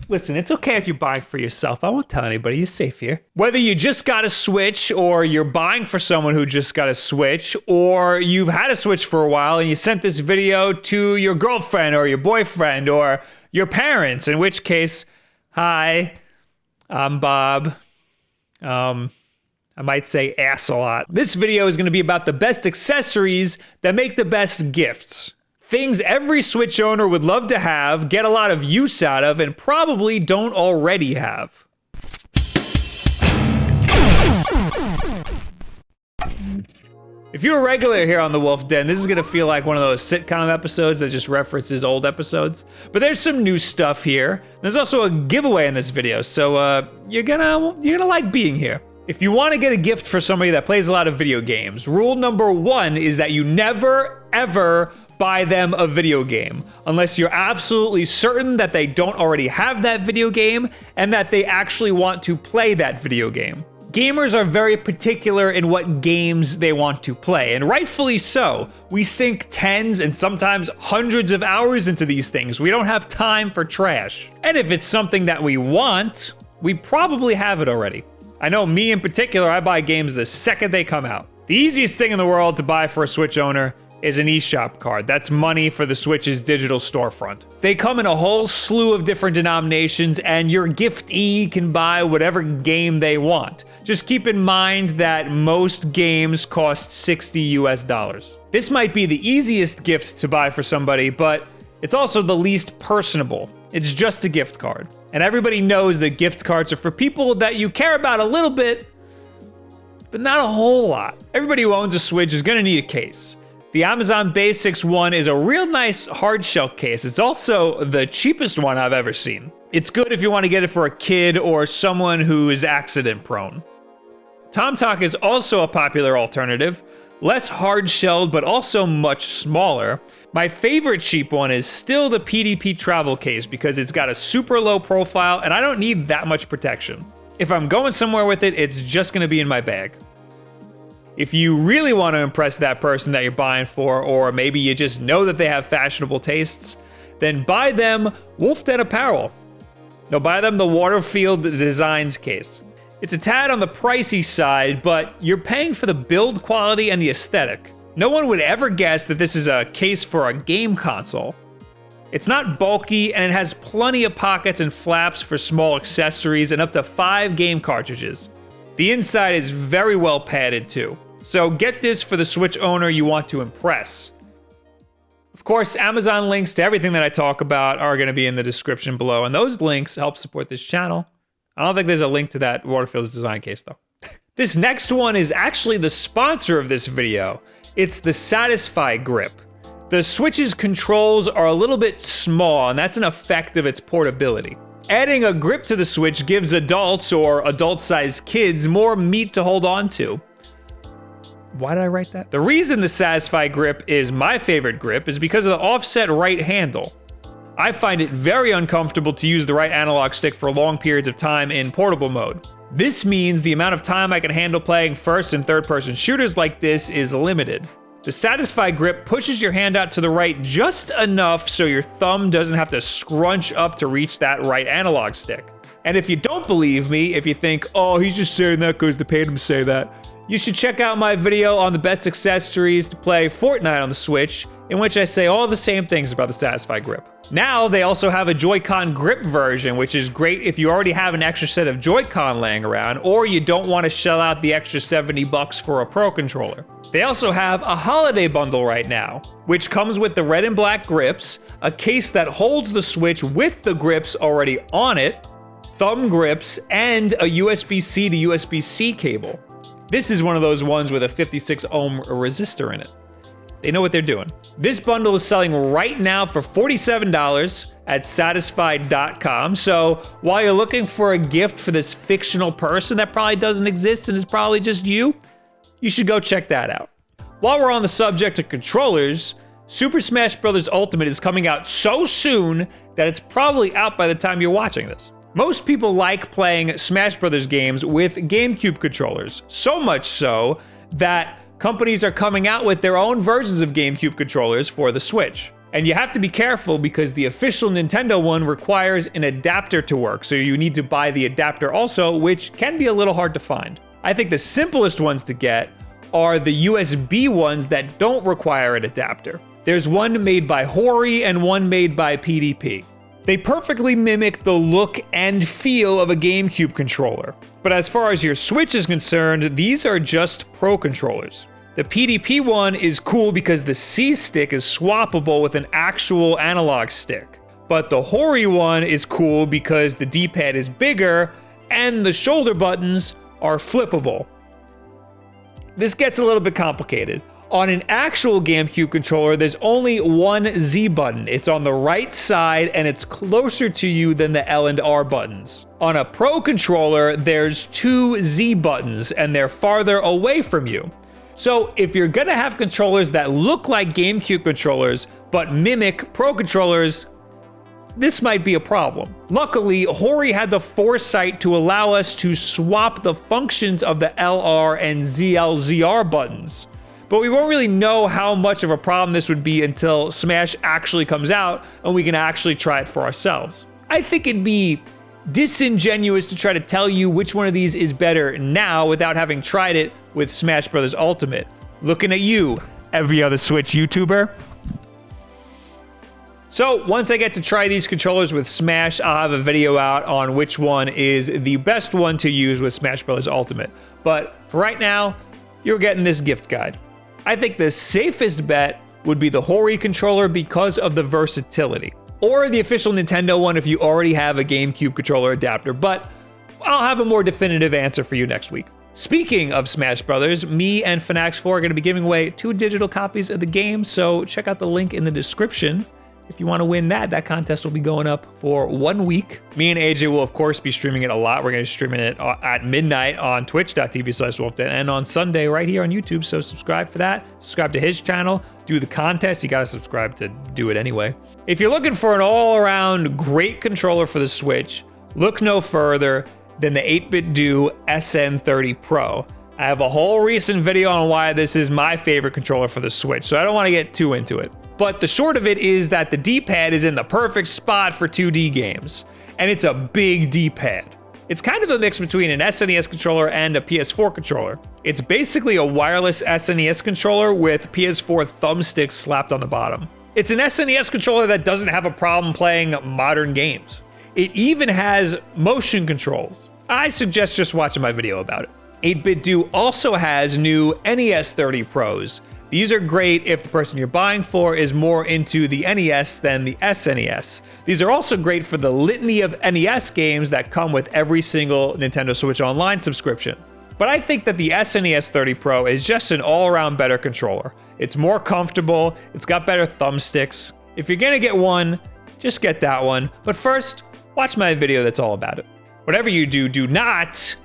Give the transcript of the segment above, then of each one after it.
Listen, it's okay if you buy for yourself. I won't tell anybody. You're safe here. Whether you just got a Switch or you're buying for someone who just got a Switch, or you've had a Switch for a while and you sent this video to your girlfriend or your boyfriend or your parents, in which case, hi, I'm Bob. I might say ass a lot. This video is going to be about the best accessories that make the best gifts. Things every Switch owner would love to have, get a lot of use out of, and probably don't already have. If you're a regular here on the Wulff Den, this is gonna feel like one of those sitcom episodes that just references old episodes. But there's some new stuff here. There's also a giveaway in this video, so you're gonna like being here. If you want to get a gift for somebody that plays a lot of video games, rule number 1 is that you never, ever buy them a video game unless you're absolutely certain that they don't already have that video game and that they actually want to play that video game. Gamers are very particular in what games they want to play, and rightfully so. We sink tens and sometimes hundreds of hours into these things. We don't have time for trash. And if it's something that we want, we probably have it already. I know me in particular, I buy games the second they come out. The easiest thing in the world to buy for a Switch owner is an Eshop Card. That's money for the Switch's digital storefront. They come in a whole slew of different denominations, and your giftee can buy whatever game they want. Just keep in mind that most games cost $60 US. This might be the easiest gift to buy for somebody, but it's also the least personable. It's just a gift card. And everybody knows that gift cards are for people that you care about a little bit, but not a whole lot. Everybody who owns a Switch is gonna need a case. The Amazon Basics one is a real nice hard shell case. It's also the cheapest one I've ever seen. It's good if you want to get it for a kid or someone who is accident prone. TomTalk is also a popular alternative, less hard shelled but also much smaller. My favorite cheap one is still the PDP travel case because it's got a super low profile and I don't need that much protection. If I'm going somewhere with it, it's just gonna be in my bag. If you really want to impress that person that you're buying for, or maybe you just know that they have fashionable tastes, then buy them Wulff Den apparel. No, buy them the Waterfield Designs case. It's a tad on the pricey side, but you're paying for the build quality and the aesthetic. No one would ever guess that this is a case for a game console. It's not bulky, and it has plenty of pockets and flaps for small accessories and up to 5 game cartridges. The inside is very well padded too. So get this for the Switch owner you want to impress. Of course, Amazon links to everything that I talk about are going to be in the description below, and those links help support this channel. I don't think there's a link to that Waterfield's design case though. This next one is actually the sponsor of this video. It's the Satisfy Grip. The Switch's controls are a little bit small, and that's an effect of its portability. Adding a grip to the Switch gives adults or adult-sized kids more meat to hold on to. Why did I write that? The reason the Satisfy Grip is my favorite grip is because of the offset right handle. I find it very uncomfortable to use the right analog stick for long periods of time in portable mode. This means the amount of time I can handle playing first and third person shooters like this is limited. The Satisfy Grip pushes your hand out to the right just enough so your thumb doesn't have to scrunch up to reach that right analog stick. And if you don't believe me, if you think, oh, he's just saying that because they paid him to say that, you should check out my video on the best accessories to play Fortnite on the Switch, in which I say all the same things about the Satisfy Grip. Now, they also have a Joy-Con grip version, which is great if you already have an extra set of Joy-Con laying around, or you don't want to shell out the extra $70 for a Pro controller. They also have a holiday bundle right now, which comes with the red and black grips, a case that holds the Switch with the grips already on it, thumb grips, and a USB-C to USB-C cable. This is one of those ones with a 56 ohm resistor in it. They know what they're doing. This bundle is selling right now for $47 at satisfied.com. So while you're looking for a gift for this fictional person that probably doesn't exist and is probably just you should go check that out. While we're on the subject of controllers, Super Smash Bros. Ultimate is coming out so soon that it's probably out by the time you're watching this. Most people like playing Smash Bros. Games with Gamecube controllers, so much so that companies are coming out with their own versions of Gamecube controllers for the Switch. And you have to be careful because the official Nintendo one requires an adapter to work, so you need to buy the adapter also, which can be a little hard to find. I think the simplest ones to get are the USB ones that don't require an adapter. There's one made by Hori and one made by PDP. They perfectly mimic the look and feel of a GameCube controller. But as far as your Switch is concerned, these are just Pro controllers. The PDP one is cool because the C stick is swappable with an actual analog stick. But the Hori one is cool because the D-pad is bigger and the shoulder buttons are flippable. This gets a little bit complicated. On an actual GameCube controller, there's only one Z button. It's on the right side and it's closer to you than the L and R buttons. On a Pro controller, there's two Z buttons and they're farther away from you. So if you're gonna have controllers that look like GameCube controllers but mimic Pro controllers, this might be a problem. Luckily, Hori had the foresight to allow us to swap the functions of the LR and ZL-ZR buttons. But we won't really know how much of a problem this would be until Smash actually comes out and we can actually try it for ourselves. I think it'd be disingenuous to try to tell you which one of these is better now without having tried it with Smash Bros. Ultimate. Looking at you, every other Switch YouTuber. So once I get to try these controllers with Smash, I'll have a video out on which one is the best one to use with Smash Bros. Ultimate. But for right now, you're getting this gift guide. I think the safest bet would be the Hori controller because of the versatility. Or the official Nintendo one if you already have a GameCube controller adapter, but I'll have a more definitive answer for you next week. Speaking of Smash Brothers, me and Fnax4 are going to be giving away 2 digital copies of the game, so check out the link in the description. If you want to win that contest will be going up for 1 week. Me and AJ will, of course, be streaming it a lot. We're going to be streaming it at midnight on twitch.tv/WulffDen and on Sunday right here on YouTube. So subscribe for that. Subscribe to his channel. Do the contest. You got to subscribe to do it anyway. If you're looking for an all-around great controller for the Switch, look no further than the 8BitDo SN30 Pro. I have a whole recent video on why this is my favorite controller for the Switch, so I don't want to get too into it. But the short of it is that the D-pad is in the perfect spot for 2D games, and it's a big D-pad. It's kind of a mix between an SNES controller and a PS4 controller. It's basically a wireless SNES controller with PS4 thumbsticks slapped on the bottom. It's an SNES controller that doesn't have a problem playing modern games. It even has motion controls. I suggest just watching my video about it. 8BitDo also has new NES 30 Pros. These are great if the person you're buying for is more into the NES than the SNES. These are also great for the litany of NES games that come with every single Nintendo Switch Online subscription. But I think that the SNES 30 Pro is just an all-around better controller. It's more comfortable, it's got better thumbsticks. If you're gonna get one, just get that one. But first, watch my video that's all about it. Whatever you do, do not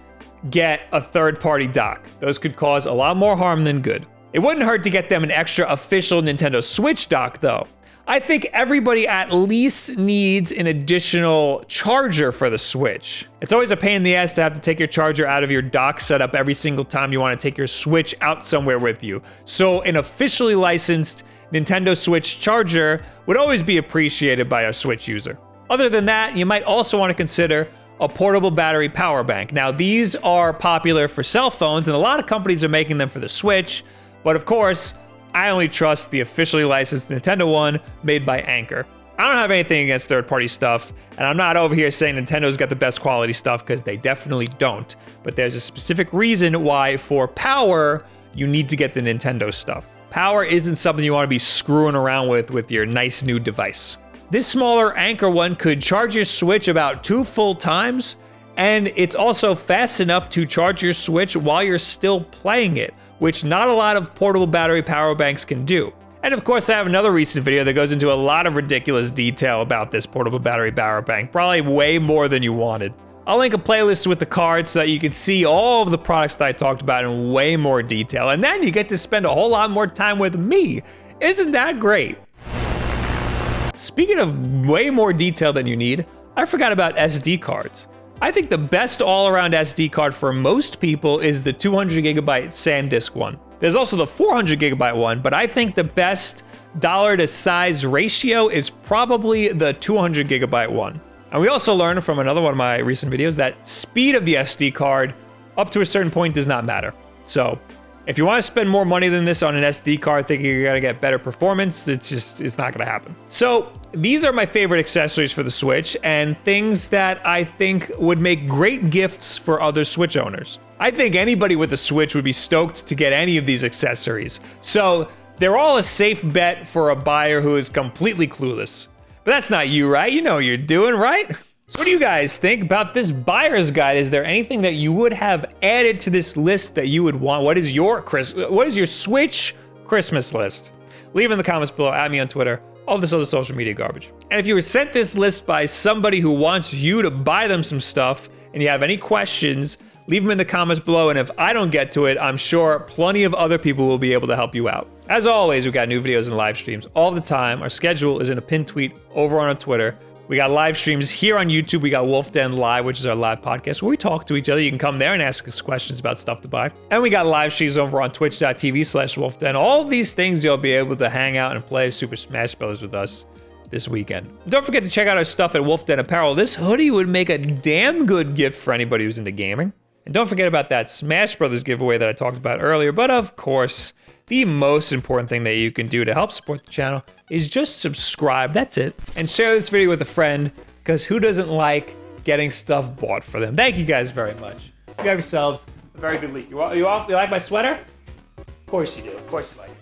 get a third-party dock. Those could cause a lot more harm than good. It wouldn't hurt to get them an extra official Nintendo Switch dock, though. I think everybody at least needs an additional charger for the Switch. It's always a pain in the ass to have to take your charger out of your dock setup every single time you want to take your Switch out somewhere with you. So an officially licensed Nintendo Switch charger would always be appreciated by a Switch user. Other than that, you might also want to consider a portable battery power bank. Now, these are popular for cell phones, and a lot of companies are making them for the Switch. But of course, I only trust the officially licensed Nintendo one made by Anker. I don't have anything against third-party stuff, and I'm not over here saying Nintendo's got the best quality stuff, because they definitely don't. But there's a specific reason why, for power, you need to get the Nintendo stuff. Power isn't something you want to be screwing around with your nice new device. This smaller Anker one could charge your Switch about 2 full times, and it's also fast enough to charge your Switch while you're still playing it, which not a lot of portable battery power banks can do. And of course, I have another recent video that goes into a lot of ridiculous detail about this portable battery power bank, probably way more than you wanted. I'll link a playlist with the card so that you can see all of the products that I talked about in way more detail, and then you get to spend a whole lot more time with me. Isn't that great? Speaking of way more detail than you need, I forgot about SD cards. I think the best all-around SD card for most people is the 200GB SanDisk one. There's also the 400GB one, but I think the best dollar to size ratio is probably the 200 gigabyte one. And we also learned from another one of my recent videos that speed of the SD card up to a certain point does not matter. So if you want to spend more money than this on an SD card thinking you're gonna get better performance, it's not gonna happen. So these are my favorite accessories for the Switch and things that I think would make great gifts for other Switch owners. I think anybody with a Switch would be stoked to get any of these accessories. So they're all a safe bet for a buyer who is completely clueless. But that's not you, right? You know what you're doing, right? So what do you guys think about this buyer's guide? Is there anything that you would have added to this list that you would want? What is your Switch Christmas list? Leave in the comments below, add me on Twitter, all this other social media garbage. And if you were sent this list by somebody who wants you to buy them some stuff and you have any questions, leave them in the comments below, and if I don't get to it, I'm sure plenty of other people will be able to help you out. As always, we've got new videos and live streams all the time. Our schedule is in a pinned tweet over on our Twitter. We got live streams here on YouTube. We got Wulff Den Live, which is our live podcast where we talk to each other. You can come there and ask us questions about stuff to buy. And we got live streams over on twitch.tv/WulffDen. All these things you'll be able to hang out and play Super Smash Bros. With us this weekend. And don't forget to check out our stuff at Wulff Den Apparel. This hoodie would make a damn good gift for anybody who's into gaming. And don't forget about that Smash Brothers giveaway that I talked about earlier. But of course, the most important thing that you can do to help support the channel is just subscribe, that's it. And share this video with a friend, because who doesn't like getting stuff bought for them? Thank you guys very much. You have yourselves a very good week. You like my sweater? Of course you do, of course you like it.